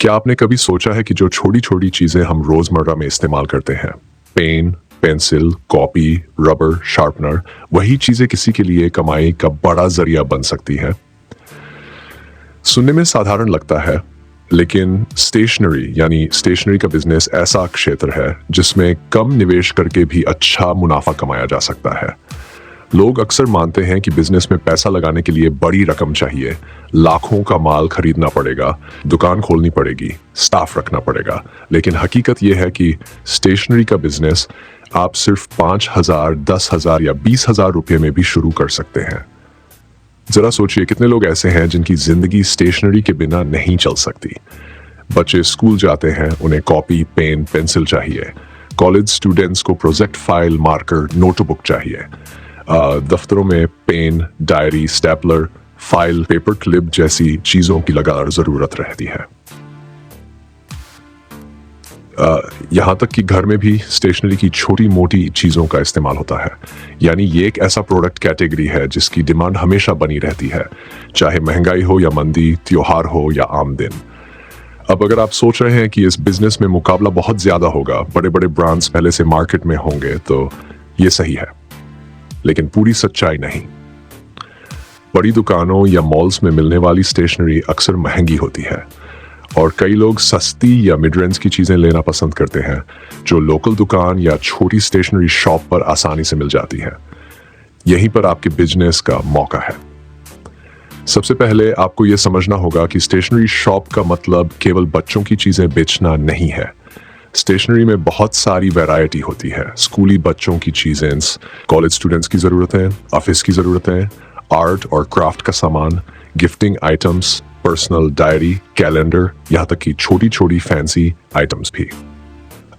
क्या आपने कभी सोचा है कि जो छोटी-छोटी चीज़ें हम रोज़मर्रा में इस्तेमाल करते हैं, pen, pencil, copy, rubber, sharpener, वही चीज़ें किसी के लिए कमाई का बड़ा ज़रिया बन सकती हैं? सुनने में साधारण लगता है, लेकिन स्टेशनरी यानी स्टेशनरी का बिज़नेस ऐसा क्षेत्र है, जिसमें कम निवेश करके भी अच्छा मुनाफ़ा कमाया जा सकता है। लोग अक्सर मानते हैं कि बिजनेस में पैसा लगाने के लिए बड़ी रकम चाहिए, लाखों का माल खरीदना पड़ेगा, दुकान खोलनी पड़ेगी, स्टाफ रखना पड़ेगा। लेकिन हकीकत यह है कि स्टेशनरी का बिजनेस आप सिर्फ 5,000, 10,000 या 20,000 रुपये में भी शुरू कर सकते हैं। जरा सोचिए, कितने लोग ऐसे हैं जिनकी जिंदगी स्टेशनरी के बिना नहीं चल सकती। बच्चे स्कूल जाते हैं, उन्हें कॉपी, पेन, पेंसिल चाहिए। कॉलेज स्टूडेंट्स को प्रोजेक्ट फाइल, मार्कर, नोटबुक चाहिए। दफ्तरों में pen, diary, stapler, file, paper clip जैसी चीजों की लगातार जरूरत रहती है। यहाँ तक कि घर में भी स्टेशनरी की छोटी मोटी चीजों का इस्तेमाल होता है। यानी ये एक ऐसा प्रोडक्ट कैटेगरी है जिसकी डिमांड हमेशा बनी रहती है, चाहे महंगाई हो या मंदी, त्योहार हो या आम दिन। अब अगर आप सोच रहे हैं कि इस बिजनेस में मुकाबला बहुत ज्यादा होगा, बड़े बड़े ब्रांड्स पहले से मार्केट में होंगे, तो ये सही है, लेकिन पूरी सच्चाई नहीं। बड़ी दुकानों या मॉल्स में मिलने वाली स्टेशनरी अक्सर महंगी होती है और कई लोग सस्ती या मिड रेंज की चीजें लेना पसंद करते हैं, जो लोकल दुकान या छोटी स्टेशनरी शॉप पर आसानी से मिल जाती है। यहीं पर आपके बिजनेस का मौका है। सबसे पहले आपको यह समझना होगा कि स्टेशनरी शॉप का मतलब केवल बच्चों की चीजें बेचना नहीं है। स्टेशनरी में बहुत सारी वैरायटी होती है। स्कूली बच्चों की चीजें, कॉलेज स्टूडेंट्स की ज़रूरतें, ऑफिस की ज़रूरतें, आर्ट और क्राफ्ट का सामान, gifting items, personal diary, calendar, यहाँ तक कि छोटी छोटी फैंसी आइटम्स भी।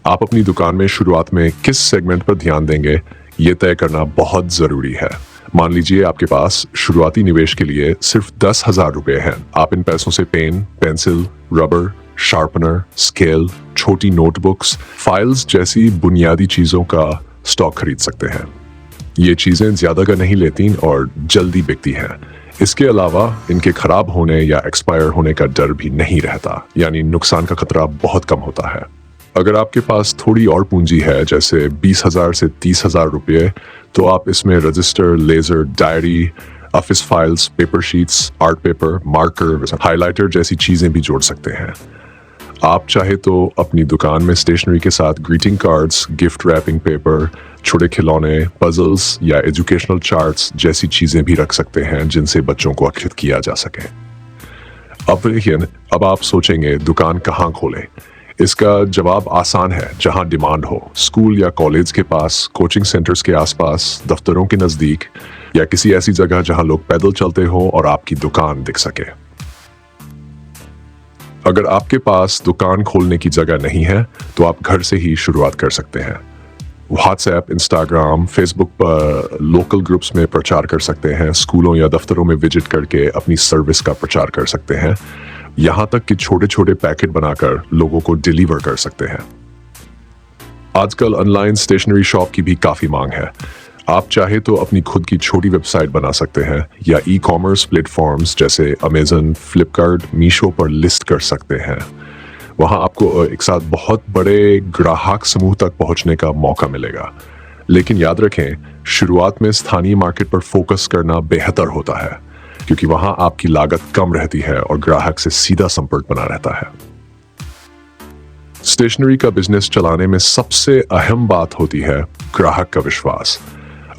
आप अपनी दुकान में शुरुआत में किस सेगमेंट पर ध्यान देंगे, ये तय करना बहुत ज़रूरी है। मान लीजिए आपके पास शुरुआती निवेश के लिए सिर्फ 10,000 रुपये हैं। आप इन पैसों से pen, pencil, rubber, sharpener, scale, छोटी नोटबुक्स, फाइल्स जैसी बुनियादी चीजों का स्टॉक खरीद सकते हैं। ये चीजें ज्यादा का नहीं लेती और जल्दी बिकती हैं। इसके अलावा इनके खराब होने या एक्सपायर होने का डर भी नहीं रहता, यानी नुकसान का खतरा बहुत कम होता है। अगर आपके पास थोड़ी और पूंजी है, जैसे 20,000 से 30,000 रुपये, तो आप इसमें register, ledger, diary, office files, paper sheets, art paper, marker, highlighter जैसी चीजें भी जोड़ सकते हैं। आप चाहे तो अपनी दुकान में स्टेशनरी के साथ greeting cards, gift wrapping paper, छोटे खिलौने, पजल्स या एजुकेशनल चार्ट्स जैसी चीजें भी रख सकते हैं, जिनसे बच्चों को आकर्षित किया जा सके। अब आप सोचेंगे दुकान कहाँ खोलें। इसका जवाब आसान है, जहां डिमांड हो। स्कूल या कॉलेज के पास, कोचिंग सेंटर्स के आसपास, दफ्तरों के नजदीक, या किसी ऐसी जगह जहां लोग पैदल चलते हो और आपकी दुकान दिख सके। अगर आपके पास दुकान खोलने की जगह नहीं है, तो आप घर से ही शुरुआत कर सकते हैं। व्हाट्सएप, इंस्टाग्राम, फेसबुक पर लोकल ग्रुप्स में प्रचार कर सकते हैं। स्कूलों या दफ्तरों में विजिट करके अपनी सर्विस का प्रचार कर सकते हैं। यहाँ तक कि छोटे छोटे पैकेट बनाकर लोगों को डिलीवर कर सकते हैं। आजकल ऑनलाइन स्टेशनरी शॉप की भी काफी मांग है। आप चाहे तो अपनी खुद की छोटी वेबसाइट बना सकते हैं या ई कॉमर्स प्लेटफॉर्म्स जैसे अमेजन, फ्लिपकार्ट, मीशो पर लिस्ट कर सकते हैं। वहां आपको एक साथ बहुत बड़े ग्राहक समूह तक पहुंचने का मौका मिलेगा। लेकिन याद रखें, शुरुआत में स्थानीय मार्केट पर फोकस करना बेहतर होता है, क्योंकि वहां आपकी लागत कम रहती है और ग्राहक से सीधा संपर्क बना रहता है। स्टेशनरी का बिजनेस चलाने में सबसे अहम बात होती है ग्राहक का विश्वास।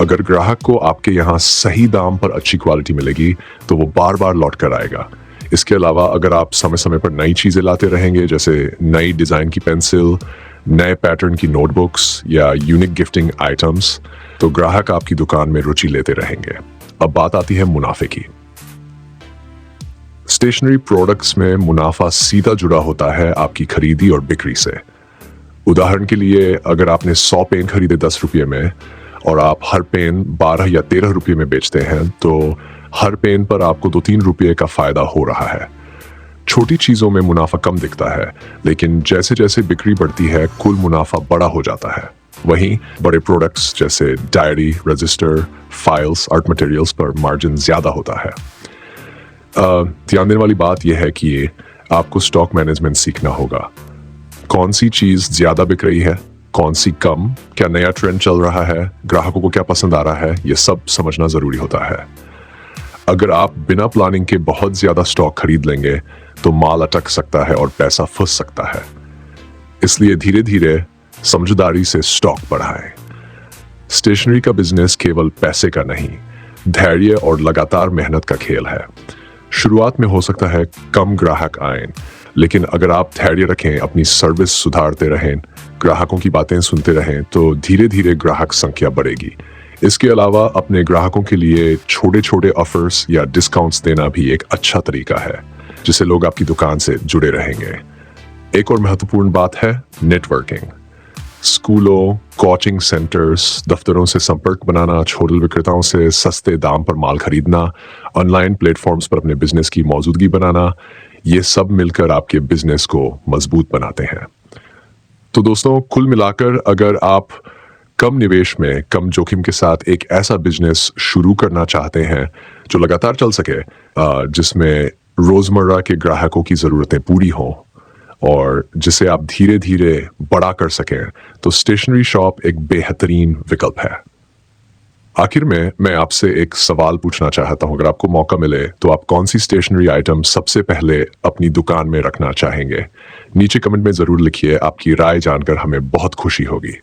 अगर ग्राहक को आपके यहाँ सही दाम पर अच्छी क्वालिटी मिलेगी, तो वो बार बार लौट कर आएगा। इसके अलावा अगर आप समय समय पर नई चीजें लाते रहेंगे, जैसे नई डिजाइन की पेंसिल, नए पैटर्न की नोटबुक्स या यूनिक गिफ्टिंग आइटम्स, तो ग्राहक आपकी दुकान में रुचि लेते रहेंगे। अब बात आती है मुनाफे की। स्टेशनरी प्रोडक्ट्स में मुनाफा सीधा जुड़ा होता है आपकी खरीदी और बिक्री से। उदाहरण के लिए, अगर आपने 100 पेन खरीदे 10 रुपये में और आप हर पेन 12 या 13 रुपये में बेचते हैं, तो हर पेन पर आपको 2-3 रुपये का फायदा हो रहा है। छोटी चीजों में मुनाफा कम दिखता है, लेकिन जैसे जैसे बिक्री बढ़ती है, कुल मुनाफा बड़ा हो जाता है। वहीं बड़े प्रोडक्ट्स जैसे diary, register, files, art materials पर मार्जिन ज्यादा होता है। ध्यान देने वाली बात यह है कि आपको स्टॉक मैनेजमेंट सीखना होगा। कौन सी चीज ज्यादा बिक रही है, कौन सी कम, क्या नया ट्रेंड चल रहा है, ग्राहकों को क्या पसंद आ रहा है, यह सब समझना जरूरी होता है। अगर आप बिना प्लानिंग के बहुत ज्यादा स्टॉक खरीद लेंगे तो माल अटक सकता है और पैसा फंस सकता है। इसलिए धीरे धीरे समझदारी से स्टॉक बढ़ाएं। स्टेशनरी का बिजनेस केवल पैसे का नहीं, धैर्य और लगातार मेहनत का खेल है। शुरुआत में हो सकता है कम ग्राहक आए, लेकिन अगर आप धैर्य रखें, अपनी सर्विस सुधारते रहें, ग्राहकों की बातें सुनते रहें, तो धीरे धीरे ग्राहक संख्या बढ़ेगी। इसके अलावा अपने ग्राहकों के लिए छोटे छोटे ऑफर्स या डिस्काउंट्स देना भी एक अच्छा तरीका है, जिससे लोग आपकी दुकान से जुड़े रहेंगे। एक और महत्वपूर्ण बात है नेटवर्किंग। स्कूलों, कोचिंग सेंटर्स, दफ्तरों से संपर्क बनाना, छोटे विक्रेताओं से सस्ते दाम पर माल खरीदना, ऑनलाइन प्लेटफॉर्म्स पर अपने बिजनेस की मौजूदगी बनाना, ये सब मिलकर आपके बिजनेस को मजबूत बनाते हैं। तो दोस्तों, कुल मिलाकर अगर आप कम निवेश में कम जोखिम के साथ एक ऐसा बिजनेस शुरू करना चाहते हैं जो लगातार चल सके, जिसमें रोजमर्रा के ग्राहकों की जरूरतें पूरी हों और जिसे आप धीरे धीरे बड़ा कर सकें, तो स्टेशनरी शॉप एक बेहतरीन विकल्प है। आखिर में मैं आपसे एक सवाल पूछना चाहता हूं, अगर आपको मौका मिले तो आप कौन सी स्टेशनरी आइटम सबसे पहले अपनी दुकान में रखना चाहेंगे? नीचे कमेंट में जरूर लिखिए, आपकी राय जानकर हमें बहुत खुशी होगी।